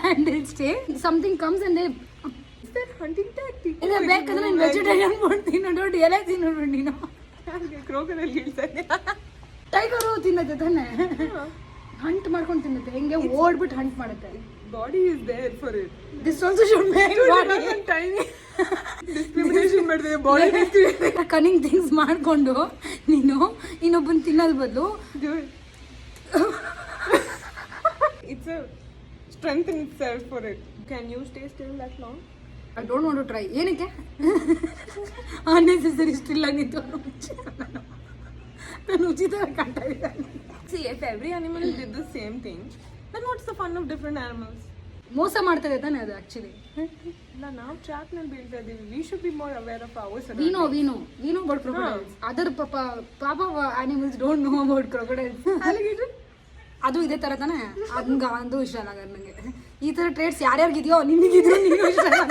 and they'll stay. Something comes and they Is that hunting tactic? ಇಲ್ಲ ಬೇಕಂದ್ರೆ ನೀನು vegetarian food ತಿನ್ನು ನೋಡಿ ಎಲೆ ತಿನ್ನು ನೋಡಿ ನೀನು ಕ್ರೋಕಡೈಲ್ ಹೇಳ್ತಾರೆ. ಟೈಗರು ತಿನ್ನತ್ತೆ ತಾನೆ ಹಂಟ್ ಮಾಡ್ಕೊಂಡು ತಿನ್ನುತ್ತೆ ಹೆಂಗೆ ಓಡ್ಬಿಟ್ಟು ಹಂಟ್ ಮಾಡುತ್ತೆ. Body is there for it. This also should make Tiny discrimination ಮಾಡ್ತಾರೆ ಬಾಡಿ. ಕನಿಂಗ್ ಥಿಂಗ್ಸ್ ಮಾಡ್ಕೊಂಡು ನೀನು ಇನ್ನೊಬ್ಬನ ತಿನ್ನೋದ್ ಬದಲು Do it. It's a strength in itself for it. Can you stay still that long? I don't want to try. ಏನಕ್ಕೆ unnecessary still ಆಗಿತ್ತು ನಾನು ಉಚಿತ ಕಾಣ್ತಾ ಇದ್ದಾನೆ. See, if every animal did the same thing, then what's the fun of different animals? ಮೋಸ ಮಾಡ್ತದೆ ತಾನೆ ಅದು ಆಕ್ಚುಲಿ. ಇಲ್ಲ ನಾವು ಟ್ರ್ಯಾಪ್ ನಲ್ಲಿ ಬೀಳ್ತಾ ಇದೀವಿ. We should be more aware of our surroundings. We know about crocodiles. Other papa animals don't know about crocodiles. Alligator? ಅದು ಇದೇ ತರ ತಾನೆ. ಹಂಗ ಅದು ಇಷ್ಟ ಅಲ್ಲ ನನಗೆ. ಈ ತರ ಟ್ರೇಡ್ಸ್ ಯಾರ್ಯಾರಿಗಿದೆಯೋ ನಿಮಗಿದ್ರು ನೀನು ಇಷ್ಟ ಅಲ್ಲ.